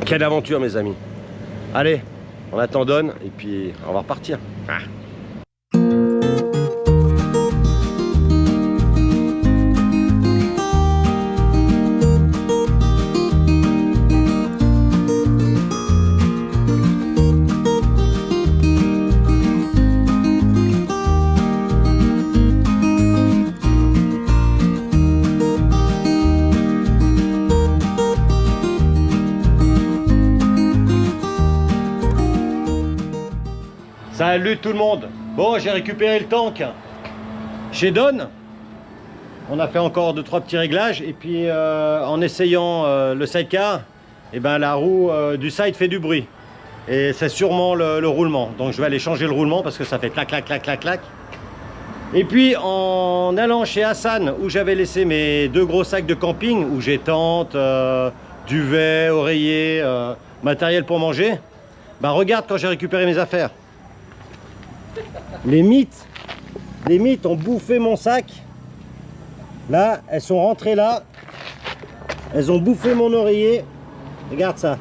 Quelle aventure, mes amis. Allez, on attend Don et puis on va repartir. Ah. Salut tout le monde. Bon, j'ai récupéré le tank chez Don. On a fait encore 2-3 petits réglages et puis en essayant le sidecar, et ben la roue du side fait du bruit et c'est sûrement le roulement. Donc je vais aller changer le roulement parce que ça fait clac clac clac clac clac. Et puis en allant chez Hassan où j'avais laissé mes 2 gros sacs de camping où j'ai tente, duvet, oreiller, matériel pour manger, ben regarde quand j'ai récupéré mes affaires. Les mythes ont bouffé mon sac. Là, elles sont rentrées là. Elles ont bouffé mon oreiller. Regarde ça.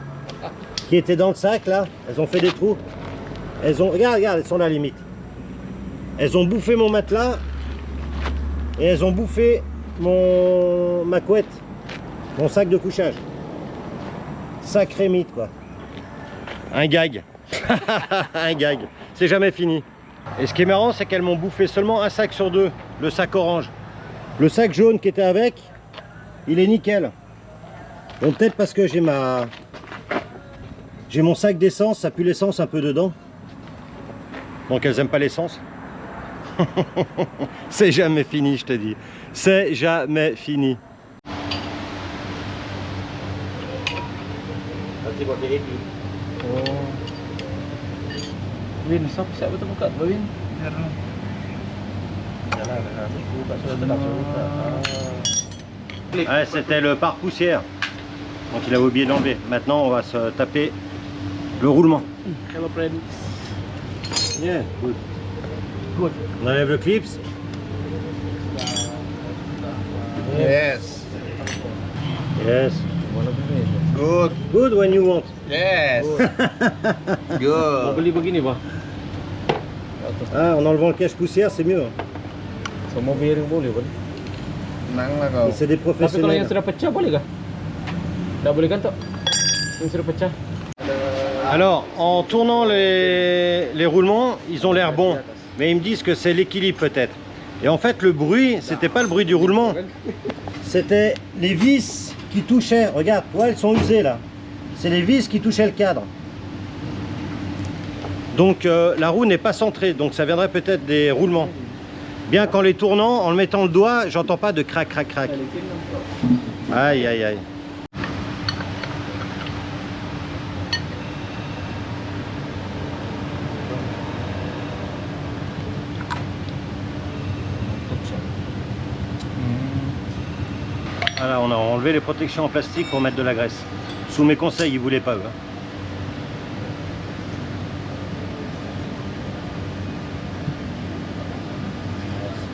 Qui était dans le sac là. Elles ont fait des trous. Regarde, elles sont là les mythes. Elles ont bouffé mon matelas. Et elles ont bouffé ma couette. Mon sac de couchage. Sacré mythe quoi. Un gag. Un gag. C'est jamais fini. Et ce qui est marrant, c'est qu'elles m'ont bouffé seulement un sac sur 2, le sac orange. Le sac jaune qui était avec, il est nickel. Donc peut-être parce que j'ai mon sac d'essence, ça pue l'essence un peu dedans. Donc elles n'aiment pas l'essence. C'est jamais fini, je te dis. C'est jamais fini. Win, siapa betul buka Win? Ouais, c'était le pare-poussière. Donc il avait oublié d'enlever. Maintenant on va se taper le roulement. Hello friends. Yeah, good. Good. On enlève le clips. Yes. Yes. Good. Good when you want. Yes. Mau Good. beli begini, Bang. Ah, en enlevant le cache-poussière, c'est mieux. Semua bearing boleh, Bang. Tenang lah kau. C'est des Tapi kalau professionnels. yang sudah pecah boleh kah? Tak boleh kan, Tok? Yang sudah pecah. Alors, en tournant les roulements, ils ont l'air bons. Mais ils me disent que c'est l'équilibre peut-être. Et en fait, le bruit, c'était pas le bruit du roulement. C'était les vis qui touchaient. Regarde, toi, elles sont usées là. C'est les vis qui touchaient le cadre. Donc la roue n'est pas centrée. Donc ça viendrait peut-être des roulements. Bien qu'en les tournant, en le mettant le doigt, j'entends pas de crac, crac, crac. Aïe, aïe, aïe. Voilà, on a enlevé les protections en plastique pour mettre de la graisse. Sous mes conseils, ils voulaient pas eux.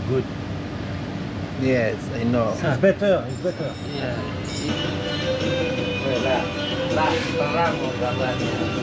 Good. Yes, I know. It's better, it's better. Terang gambarnya.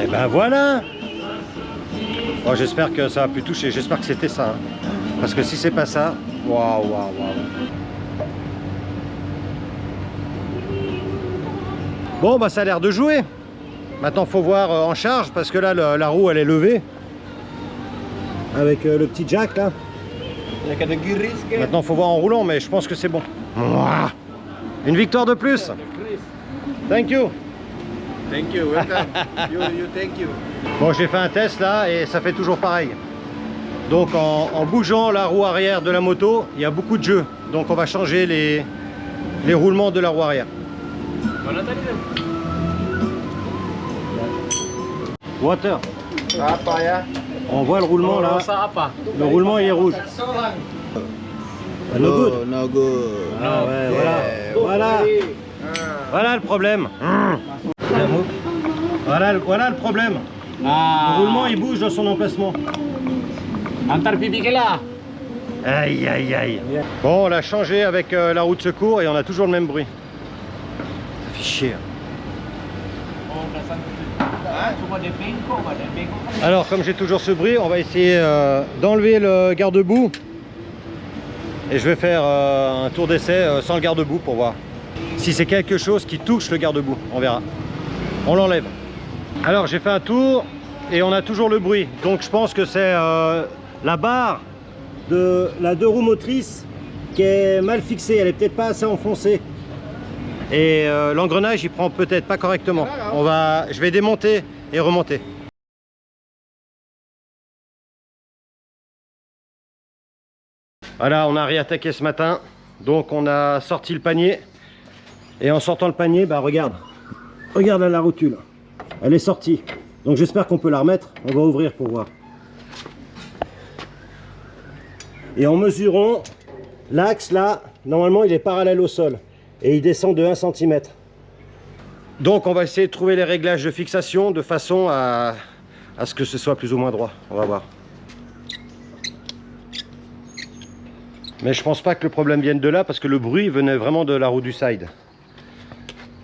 Et ben voilà. Bon, j'espère que ça a pu toucher, j'espère que c'était ça. Hein. Parce que si c'est pas ça, waouh, waouh, waouh. Bon, bah ça a l'air de jouer. Maintenant, faut voir en charge parce que là, la roue, elle est levée. Avec le petit jack là. Maintenant, faut voir en roulant, mais je pense que c'est bon. Mouah. Une victoire de plus. Thank you. Thank you, welcome. you thank you. Bon, j'ai fait un test là et ça fait toujours pareil. Donc en bougeant la roue arrière de la moto, il y a beaucoup de jeu. Donc on va changer les roulements de la roue arrière. Water. Apa ya? On voit le roulement là. Rasa apa? Le roulement il est rouge. No good. No good. Ah ouais, voilà. Voilà. Voilà le problème. Voilà le problème. Le roulement il bouge dans son emplacement. Antar pipi ke là. Aïe aïe aïe. Bon, on l'a changé avec la roue de secours et on a toujours le même bruit. Ça fait chier. Alors comme j'ai toujours ce bruit, on va essayer d'enlever le garde-boue. Et je vais faire un tour d'essai sans le garde-boue pour voir si c'est quelque chose qui touche le garde-boue. On verra. On l'enlève. Alors j'ai fait un tour et on a toujours le bruit. Donc je pense que c'est la barre de la 2 roues motrices qui est mal fixée. Elle est peut-être pas assez enfoncée. Et l'engrenage il prend peut-être pas correctement. Je vais démonter et remonter. Voilà, on a réattaqué ce matin. Donc on a sorti le panier. Et en sortant le panier, bah regarde. Regarde la rotule. Elle est sortie. Donc j'espère qu'on peut la remettre. On va ouvrir pour voir. Et en mesurant, l'axe là, normalement il est parallèle au sol. Et il descend de 1 cm. Donc on va essayer de trouver les réglages de fixation de façon à ce que ce soit plus ou moins droit. On va voir. Mais je pense pas que le problème vienne de là parce que le bruit venait vraiment de la roue du side.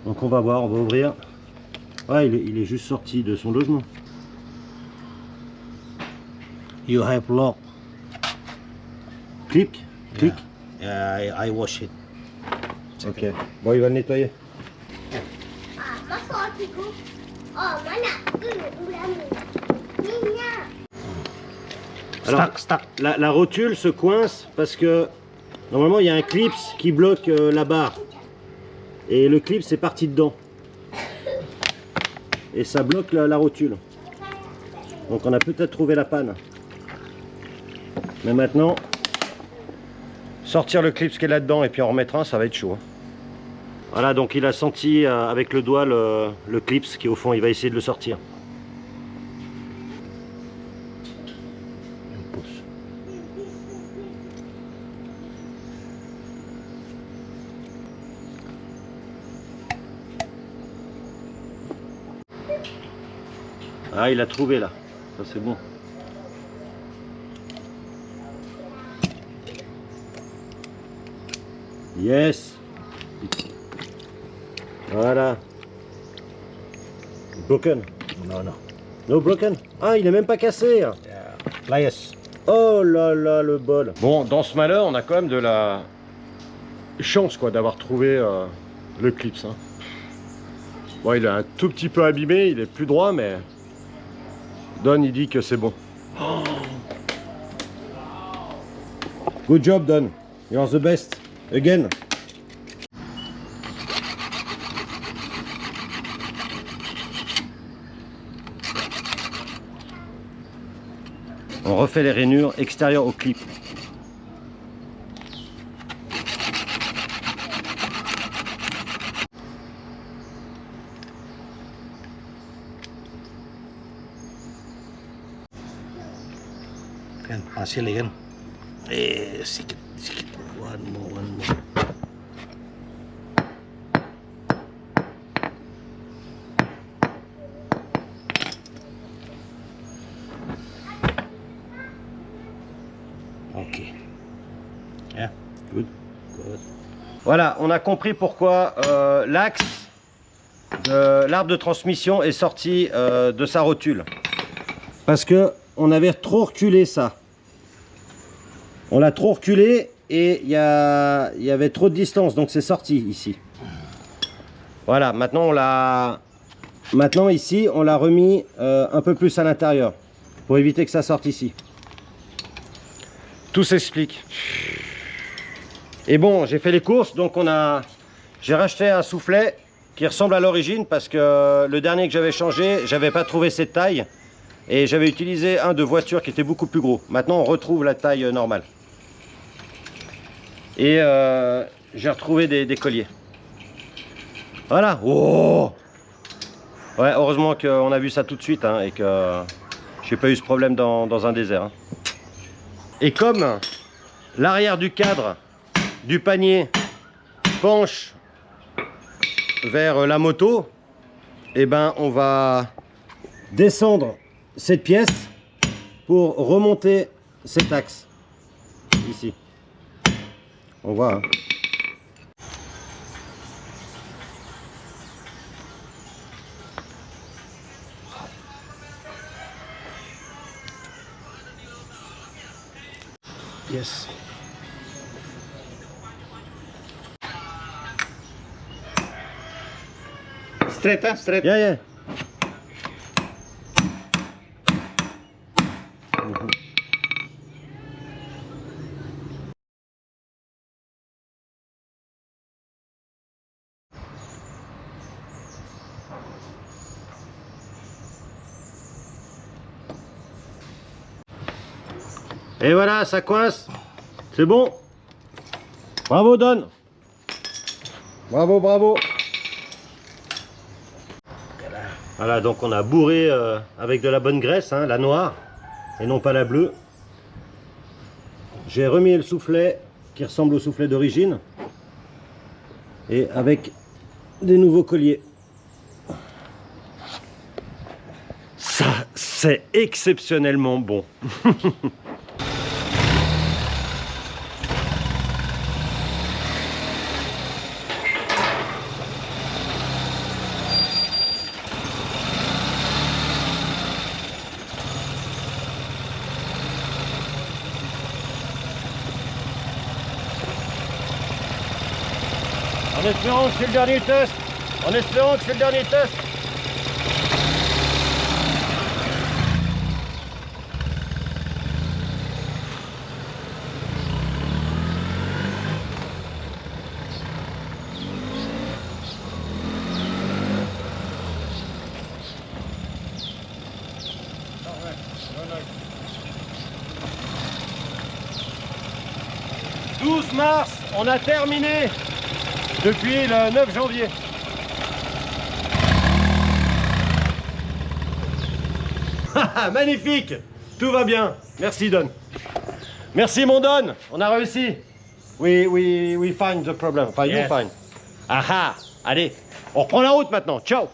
Donc on va voir, on va ouvrir. Ouais, il est juste sorti de son logement. You have lock. Clic. Yeah, I wash it. Ok. Bon, il va le nettoyer. Alors, la rotule se coince parce que normalement il y a un clip qui bloque la barre. Et le clip c'est parti dedans. Et ça bloque la rotule. Donc on a peut-être trouvé la panne. Mais maintenant, sortir le clip qui est là-dedans et puis en remettre un, ça va être chaud. Voilà, donc il a senti avec le doigt le clip qui est au fond, il va essayer de le sortir. Ah, il a trouvé là, ça c'est bon. Yes. Voilà. Broken. No. No broken. Ah, il est même pas cassé. Yeah. Pliers. Oh là là, le bol. Bon, dans ce malheur, on a quand même de la chance quoi d'avoir trouvé le clips. Hein. Bon, il est un tout petit peu abîmé, il est plus droit, mais Don, il dit que c'est bon. Oh. Good job, Don. You're the best. Again. On refait les rainures extérieures au clip. Kan, hasil kan. Sikit. One more. Ok. Yeah, good. Voilà, on a compris pourquoi l'axe de l'arbre de transmission est sorti de sa rotule. Parce que on avait trop reculé ça. On l'a trop reculé et il y avait trop de distance, donc c'est sorti ici. Voilà, maintenant ici on l'a remis un peu plus à l'intérieur pour éviter que ça sorte ici. Tout s'explique. Et bon, j'ai fait les courses, donc j'ai racheté un soufflet qui ressemble à l'origine parce que le dernier que j'avais changé, j'avais pas trouvé cette taille. Et j'avais utilisé un de voiture qui était beaucoup plus gros. Maintenant, on retrouve la taille normale. Et j'ai retrouvé des colliers. Voilà. Oh! Ouais, heureusement qu'on a vu ça tout de suite hein, et que j'ai pas eu ce problème dans un désert. Hein. Et comme l'arrière du cadre du panier penche vers la moto, et ben on va descendre cette pièce pour remonter cet axe ici. On voit. Hein. Yes. Straight, huh? Straight. Yeah, yeah. Et voilà, ça coince. C'est bon. Bravo Don. Bravo, bravo. Voilà, donc on a bourré avec de la bonne graisse, hein, la noire, et non pas la bleue. J'ai remis le soufflet qui ressemble au soufflet d'origine. Et avec des nouveaux colliers. Ça, c'est exceptionnellement bon. En espérant que c'est le dernier test. En espérant que c'est le dernier test. « 12 mars, on a terminé depuis le 9 janvier. Magnifique, tout va bien. Merci Don. Merci mon Don, on a réussi. We find the problem. Enfin, you find. Aha, allez, on reprend la route maintenant. Ciao.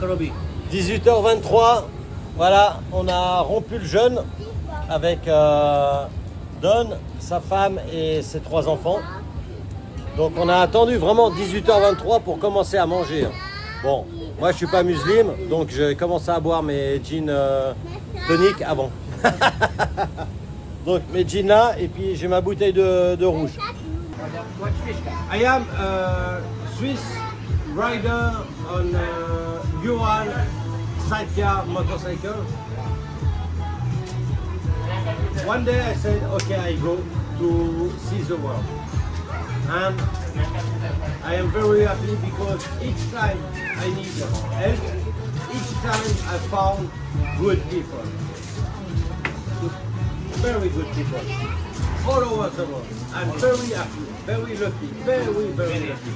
Robbie. 18h23, voilà, on a rompu le jeûne avec Don, sa femme et ses 3 enfants. Donc on a attendu vraiment 18h23 pour commencer à manger. Bon, moi je suis pas musulman, donc j'ai commencé à boire mes gin toniques avant. Donc mes gins là, et puis j'ai ma bouteille de rouge. I am a Swiss rider on Ural sidecar motorcycle. One day I said, okay, I go to see the world. And I am very happy because each time I need help, each time I found good people. very good people. All over the world. I'm very happy, very lucky, very lucky.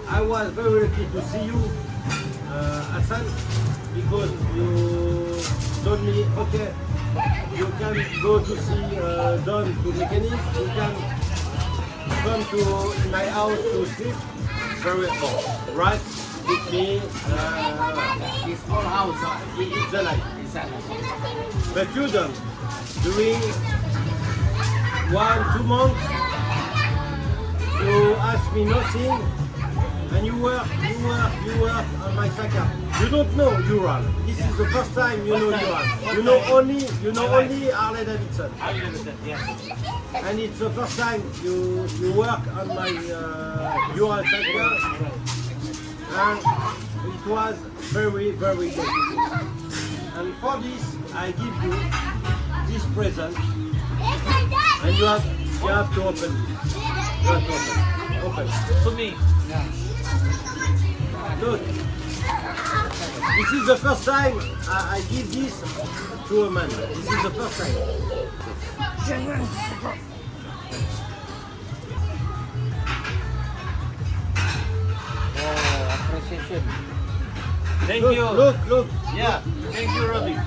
I was very lucky to see you, Hassan, because you told me, okay, you can go to see Don to mechanic, you can come to my house to sleep. Very well, right? With me, It's all house. it's a life. It's a But you don't. During 1-2 months, you ask me nothing, and you work on my Saka. You don't know Ural. This is the first time you know Ural. You know only Harley Davidson. yes. And it's the first time you work on my Ural Saka, and it was very good. And for this, I give you this present, and you have to open it. You have to open. To me. Look, this is the first time I give this to a man. This is the first time. Oh, appreciation. Thank Look, you. look. Yeah. Thank you, Robbie.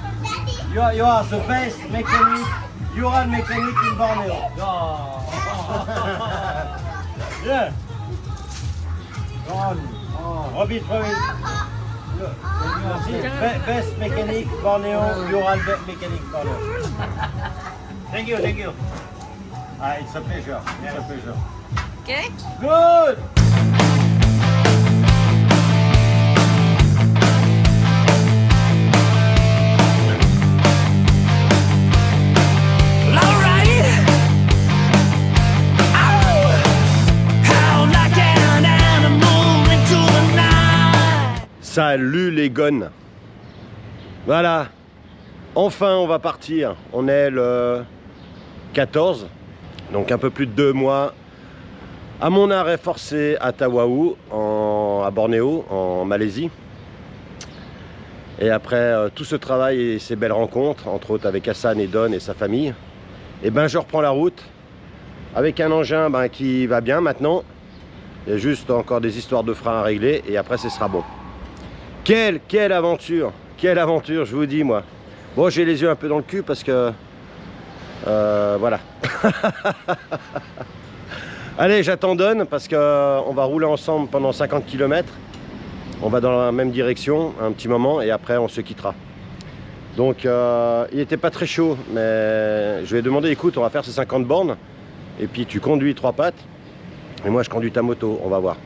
You are the best mechanic, Ural mechanic in Borneo. Oh. Yeah. Robbie Troy. Best mechanic Borneo, Ural mechanic Borneo. Thank you. It's a pleasure. It's a pleasure. Okay. Good. Salut les gones. Voilà. Enfin on va partir. On est le 14. Donc un peu plus de 2 mois. À mon arrêt forcé à Tawau, à Bornéo, en Malaisie. Et après tout ce travail et ces belles rencontres, entre autres avec Hassan et Don et sa famille, et ben je reprends la route avec un engin qui va bien maintenant. Il y a juste encore des histoires de frein à régler et après ce sera bon. Quelle aventure, je vous dis moi. Bon, j'ai les yeux un peu dans le cul parce que voilà. Allez, j'attends Don parce que on va rouler ensemble pendant 50 km. On va dans la même direction un petit moment et après on se quittera. Donc il n'était pas très chaud, mais je lui ai demandé, écoute, on va faire ces 50 bornes et puis tu conduis 3 pattes et moi je conduis ta moto, on va voir.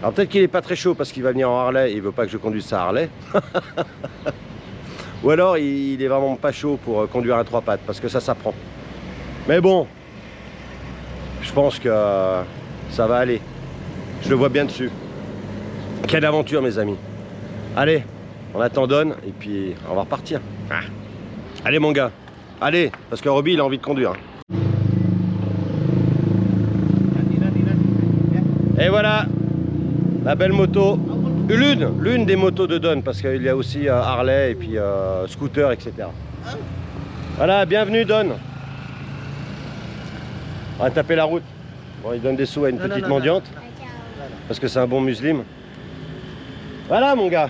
Alors peut-être qu'il n'est pas très chaud parce qu'il va venir en Harley et il veut pas que je conduise sa Harley. Ou alors il est vraiment pas chaud pour conduire un 3 pattes parce que ça s'apprend. Mais bon, je pense que ça va aller. Je le vois bien dessus. Quelle aventure mes amis. Allez, on attend Don et puis on va repartir. Ah. Allez mon gars, allez, parce que Robbie il a envie de conduire. Et voilà. La belle moto, l'une des motos de Don, parce qu'il y a aussi Harley et puis scooter, etc. Voilà, bienvenue Don. On va taper la route. Bon, il donne des sous à une petite mendiante, parce que c'est un bon musulman. Voilà mon gars,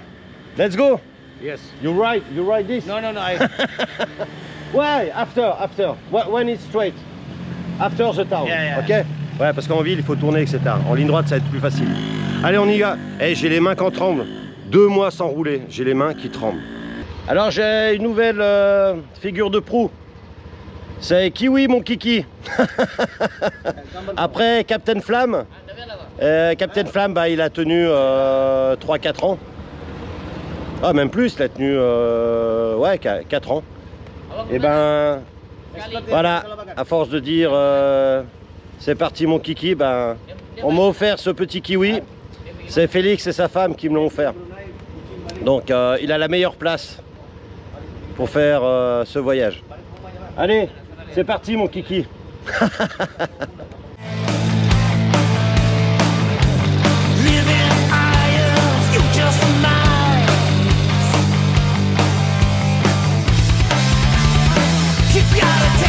let's go. Yes. You ride this? No. Why? After. When it's straight? After the town. Yeah. Ok? Ouais, parce qu'en ville, il faut tourner, etc. En ligne droite, ça va être plus facile. Allez, on y va. Hey, j'ai les mains qui en tremblent. 2 mois sans rouler, j'ai les mains qui tremblent. Alors, j'ai une nouvelle figure de proue. C'est Kiwi, mon kiki. Après Captain Flamme. Captain Flamme, il a tenu 3-4 ans. Ah, même plus, il a tenu 4 ans. Et ben, voilà, à force de dire c'est parti mon kiki, on m'a offert ce petit kiwi. C'est Félix et sa femme qui me l'ont offert. Donc il a la meilleure place pour faire ce voyage. Allez, c'est parti mon kiki. You gotta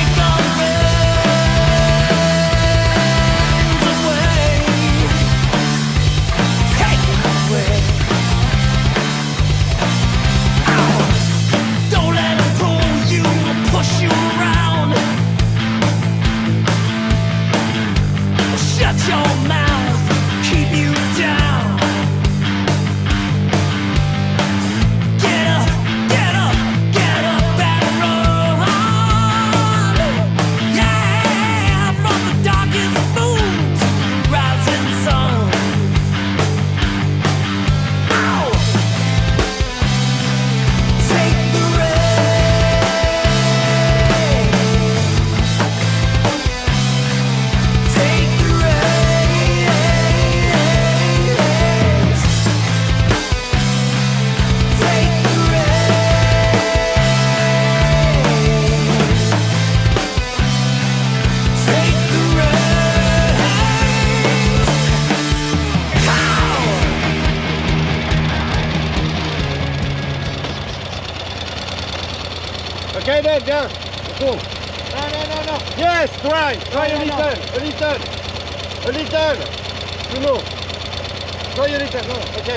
Allez, Ben, viens. Retourne. No. Yes, try. Try No, a no, little. no. A little. A little. Bruno. Try a little. Non, ok.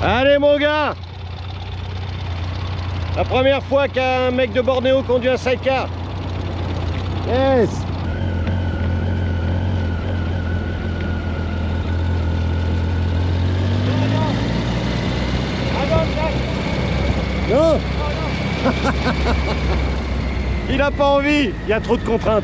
Allez, mon gars. La première fois qu'un mec de Bornéo conduit un sidecar. Yes. Non. Il n'a pas envie, il y a trop de contraintes.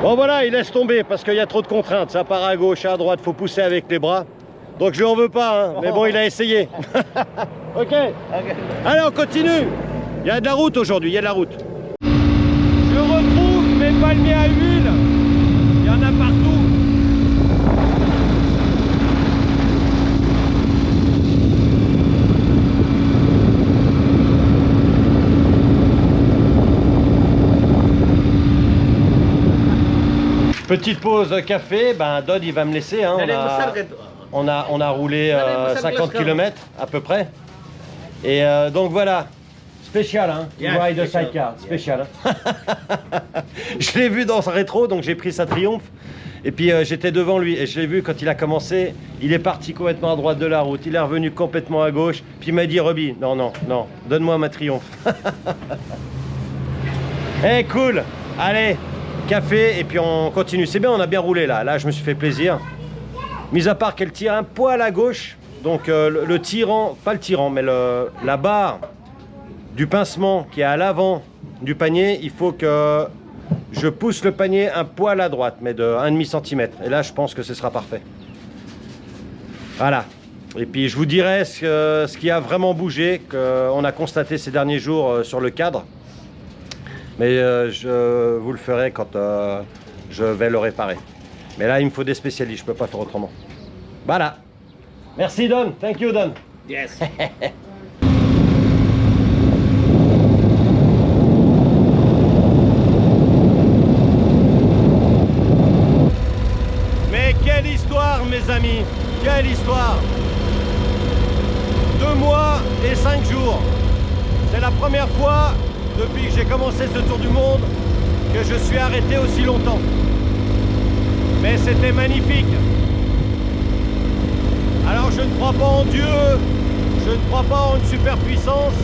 Bon voilà, il laisse tomber parce qu'il y a trop de contraintes. Ça part à gauche, à droite, faut pousser avec les bras. Donc je lui en veux pas, hein. Mais bon, il a essayé. Ok. Allez, on continue. Il y a de la route aujourd'hui, il y a de la route. Je retrouve mes palmiers à huile. Il y en a partout. Petite pause café, ben Dodd il va me laisser, hein. On a roulé 50 km à peu près. Et donc voilà, spécial, hein, Yeah, ride a special. sidecar, spécial. Hein. Je l'ai vu dans sa rétro, donc j'ai pris sa Triumph. Et puis j'étais devant lui et je l'ai vu quand il a commencé, il est parti complètement à droite de la route, il est revenu complètement à gauche, puis il m'a dit Roby, non, donne-moi ma Triumph. Eh cool, allez, café et puis on continue. C'est bien, on a bien roulé là, je me suis fait plaisir. Mis à part qu'elle tire un poil à gauche, donc le tirant, pas le tirant, mais la barre du pincement qui est à l'avant du panier, il faut que je pousse le panier un poil à droite, mais de 1,5 cm. Et là, je pense que ce sera parfait. Voilà. Et puis, je vous dirai ce qui a vraiment bougé, qu'on a constaté ces derniers jours sur le cadre. Mais je vous le ferai quand je vais le réparer. Mais là, il me faut des spécialistes, je peux pas faire autrement. Voilà. Merci Don, thank you Don. Yes. Mais quelle histoire mes amis, quelle histoire. 2 mois et 5 jours. C'est la première fois depuis que j'ai commencé ce tour du monde que je suis arrêté aussi longtemps. Mais c'était magnifique. Alors je ne crois pas en Dieu, je ne crois pas en une superpuissance,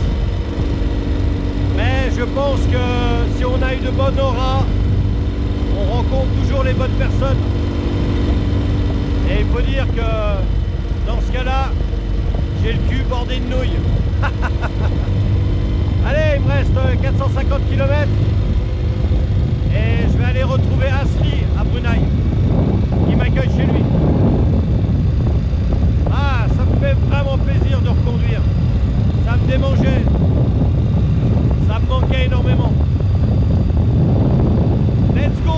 mais je pense que si on a une bonne aura, on rencontre toujours les bonnes personnes. Et il faut dire que dans ce cas-là, j'ai le cul bordé de nouilles. Allez, il me reste 450 km et je vais aller retrouver Asri à Brunei, qui m'accueille chez lui. Ah, ça me fait vraiment plaisir de reconduire. Ça me démangeait. Ça me manquait énormément. Let's go!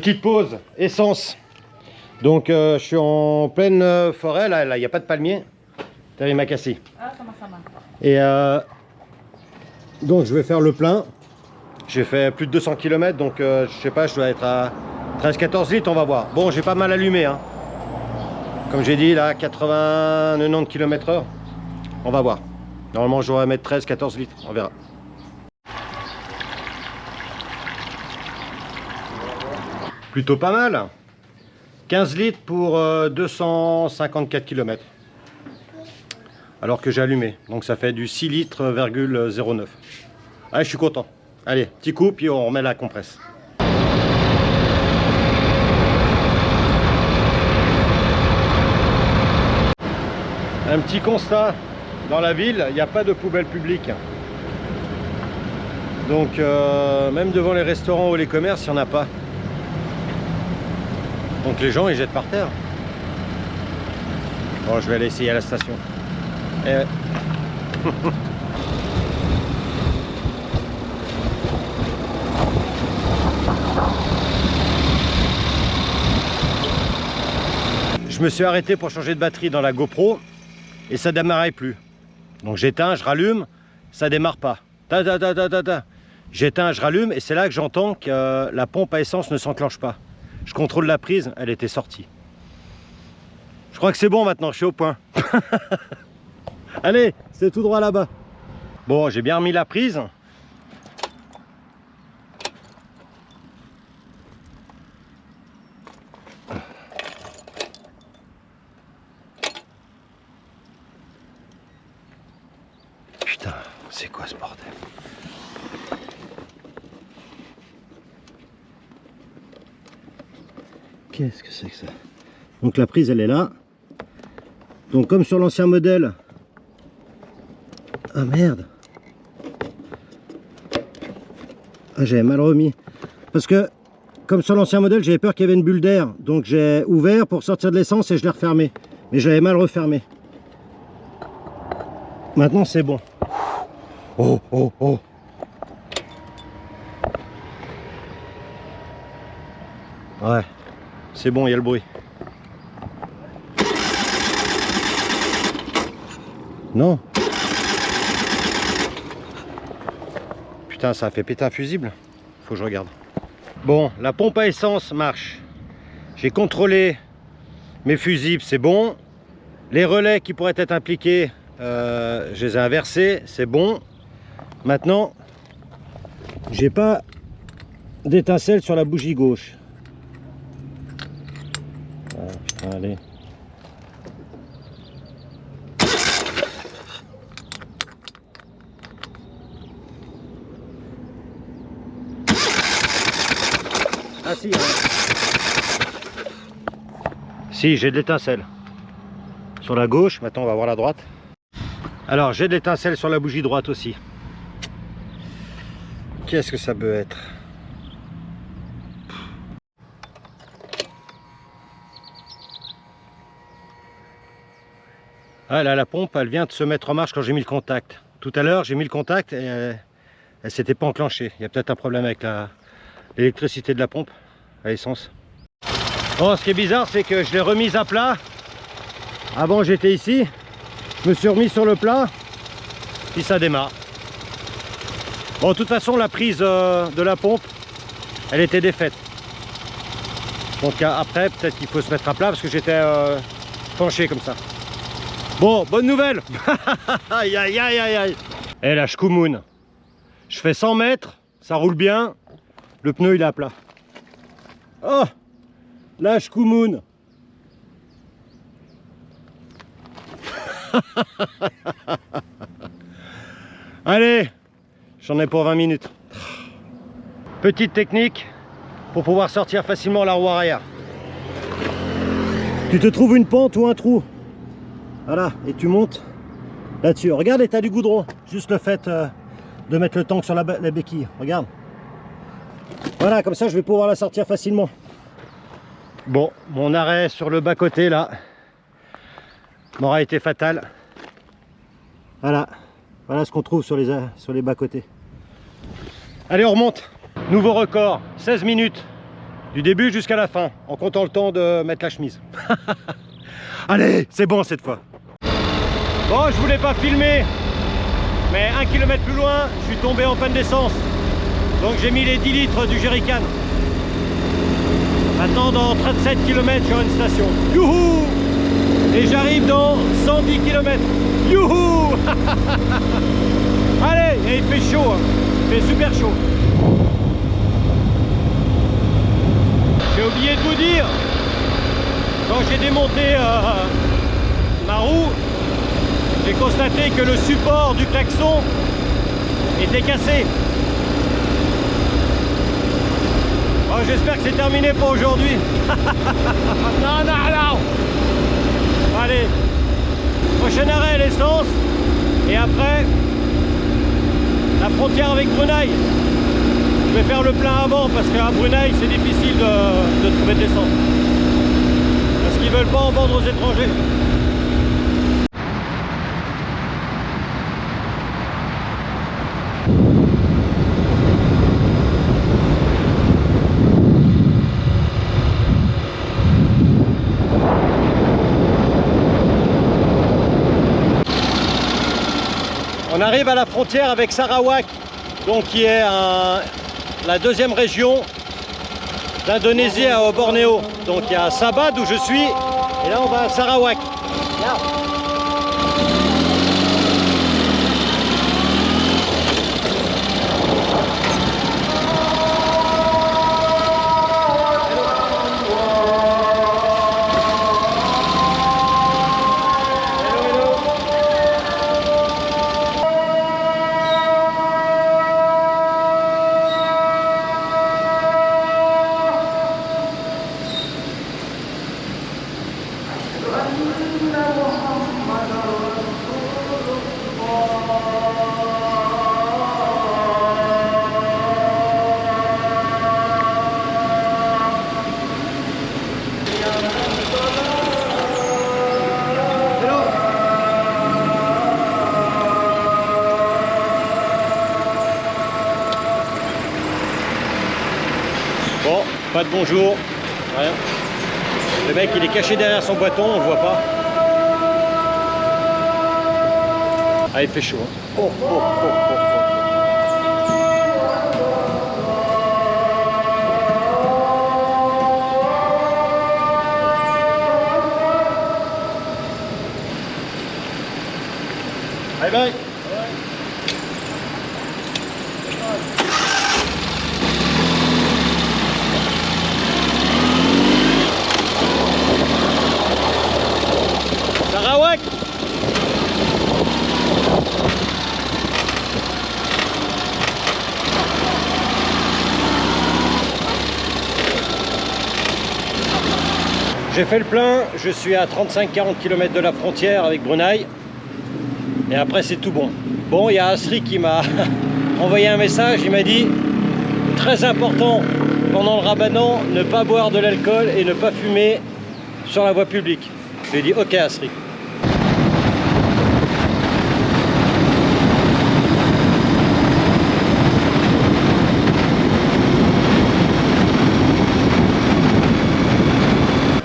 Petite pause, essence. Donc je suis en pleine forêt, là il n'y a pas de palmier. Terry m'a cassé. Et donc je vais faire le plein. J'ai fait plus de 200 km, donc je sais pas, je dois être à 13-14 litres, on va voir. Bon, j'ai pas mal allumé, hein. Comme j'ai dit, là, 80-90 km/h. On va voir. Normalement, je devrais mettre 13-14 litres, on verra. Plutôt pas mal. 15 litres pour 254 km. Alors que j'ai allumé. Donc ça fait du 6 litres,09. Allez, je suis content. Allez, petit coup, puis on remet la compresse. Un petit constat. Dans la ville, il n'y a pas de poubelle publique. Donc même devant les restaurants ou les commerces, il n'y en a pas. Donc les gens, ils jettent par terre. Bon, je vais aller essayer à la station. Et ouais. Je me suis arrêté pour changer de batterie dans la GoPro et ça démarrait plus. Donc j'éteins, je rallume, ça démarre pas. J'éteins, je rallume et c'est là que j'entends que la pompe à essence ne s'enclenche pas. Je contrôle la prise, elle était sortie. Je crois que c'est bon maintenant, je suis au point. Allez, c'est tout droit là-bas. Bon, j'ai bien remis la prise. Putain, c'est quoi ce bordel? Qu'est-ce que c'est que ça? Donc la prise elle est là. Donc comme sur l'ancien modèle. Ah merde. Ah, j'avais mal remis. Parce que comme sur l'ancien modèle j'avais peur qu'il y avait une bulle d'air. Donc j'ai ouvert pour sortir de l'essence et je l'ai refermé. Mais j'avais mal refermé. Maintenant c'est bon. Oh oh oh. Ouais. C'est bon, il y a le bruit. Non. Putain, ça a fait péter un fusible. Faut que je regarde. Bon, la pompe à essence marche. J'ai contrôlé mes fusibles, c'est bon. Les relais qui pourraient être impliqués, je les ai inversés, c'est bon. Maintenant, j'ai pas d'étincelle sur la bougie gauche. Ah, putain, allez. Ah si, ouais. Si, j'ai de l'étincelle. Sur la gauche, maintenant on va voir la droite. Alors, j'ai de l'étincelle sur la bougie droite aussi. Qu'est-ce que ça peut être? Ah là, la pompe, elle vient de se mettre en marche quand j'ai mis le contact. Tout à l'heure, j'ai mis le contact et elle s'était pas enclenchée. Il y a peut-être un problème avec l'électricité de la pompe à essence. Bon, ce qui est bizarre, c'est que je l'ai remise à plat. Avant, j'étais ici. Je me suis remis sur le plat. Puis ça démarre. Bon, de toute façon, la prise de la pompe, elle était défaite. Donc après, peut-être qu'il faut se mettre à plat parce que j'étais penché comme ça. Bon, bonne nouvelle. Aïe, aïe, aïe, aïe, aïe. Et la Shkumun. Je fais 100 mètres, ça roule bien. Le pneu, il est à plat. Oh, la Shkumun. Allez, j'en ai pour 20 minutes. Petite technique pour pouvoir sortir facilement la roue arrière. Tu te trouves une pente ou un trou. Voilà, et tu montes là-dessus. Regarde l'état du goudron. Juste le fait de mettre le tank sur la béquille. Regarde. Voilà, comme ça je vais pouvoir la sortir facilement. Bon, mon arrêt sur le bas-côté là m'aura été fatal. Voilà. Voilà ce qu'on trouve sur les bas-côtés. Allez, on remonte. Nouveau record, 16 minutes. Du début jusqu'à la fin, en comptant le temps de mettre la chemise. Allez, c'est bon cette fois. Bon, je voulais pas filmer, mais 1 km plus loin, je suis tombé en panne d'essence. Donc j'ai mis les 10 litres du jerrycan. Maintenant, dans 37 km, j'aurai une station. Youhou! Et j'arrive dans 110 km. Youhou! Allez, et il fait chaud, hein. Il fait super chaud. J'ai oublié de vous dire, quand j'ai démonté ma roue, j'ai constaté que le support du klaxon était cassé. Oh, j'espère que c'est terminé pour aujourd'hui. Non, non, non. Allez, prochain arrêt, l'essence. Et après, la frontière avec Brunei. Je vais faire le plein avant parce qu'à Brunei, c'est difficile de trouver de l'essence. Parce qu'ils ne veulent pas en vendre aux étrangers. On arrive à la frontière avec Sarawak, donc qui est la deuxième région d'Indonésie au Bornéo. Donc il y a Sabah d'où je suis, et là on va à Sarawak. Là. Bon, pas de bonjour, rien. Le mec il est caché derrière son boîton, on le voit pas. Ah, il fait chaud. Hein. Oh, oh, oh, oh, oh. Bye bye. Sarawak. J'ai fait le plein, je suis à 35-40 km de la frontière avec Brunei. Et après c'est tout bon. Bon, il y a Asri qui m'a envoyé un message, il m'a dit très important pendant le Ramadan, ne pas boire de l'alcool et ne pas fumer sur la voie publique. Je lui ai dit ok Asri.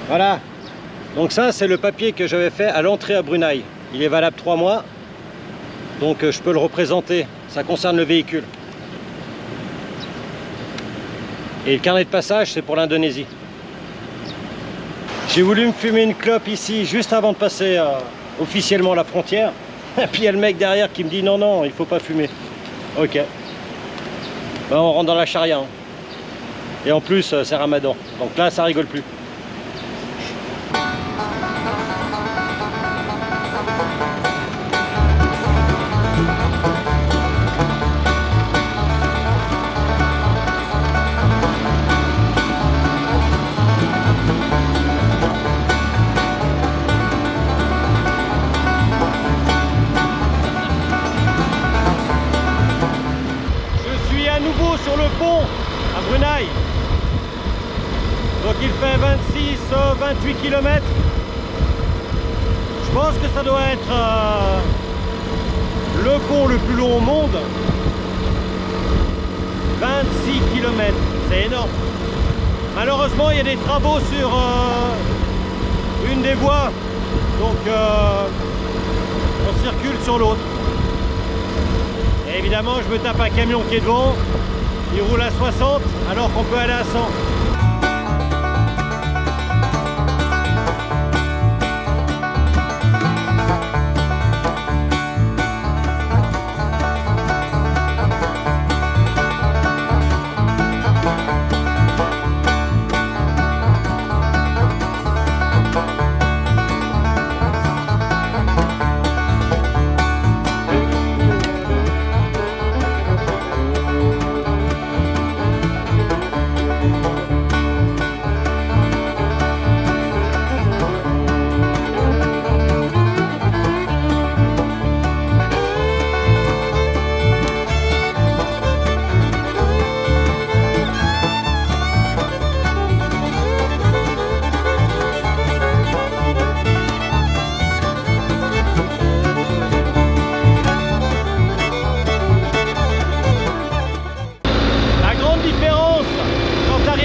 Voilà, donc ça c'est le papier que j'avais fait à l'entrée à Brunei. Il est valable 3 mois, donc je peux le représenter, ça concerne le véhicule. Et le carnet de passage c'est pour l'Indonésie. J'ai voulu me fumer une clope ici juste avant de passer officiellement la frontière. Et puis il y a le mec derrière qui me dit non, non, il faut pas fumer. Ok. Ben, on rentre dans la charia. Hein. Et en plus c'est Ramadan, donc là ça rigole plus. Sur le pont à Brunei, donc il fait 26-28 km. Je pense que ça doit être le pont le plus long au monde. 26 km, c'est énorme. Malheureusement, il y a des travaux sur une des voies, donc on circule sur l'autre. Et évidemment, je me tape un camion qui est devant, il roule à 60 alors qu'on peut aller à 100.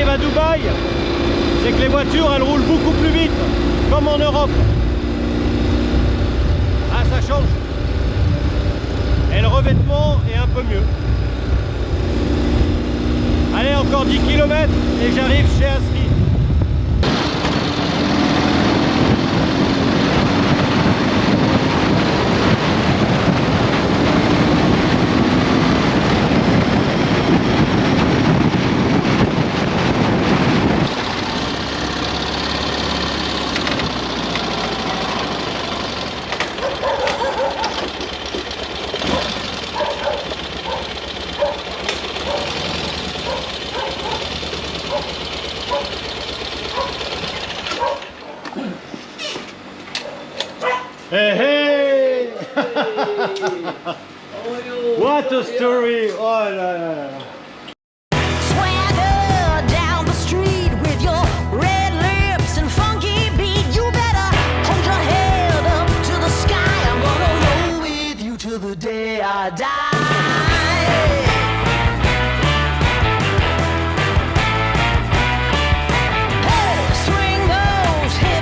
À Dubaï, c'est que les voitures elles roulent beaucoup plus vite, comme en Europe. Ah, ça change. Et le revêtement est un peu mieux. Allez, encore 10 km et j'arrive chez Asri. Hey, hey! What a story! Oh là là là.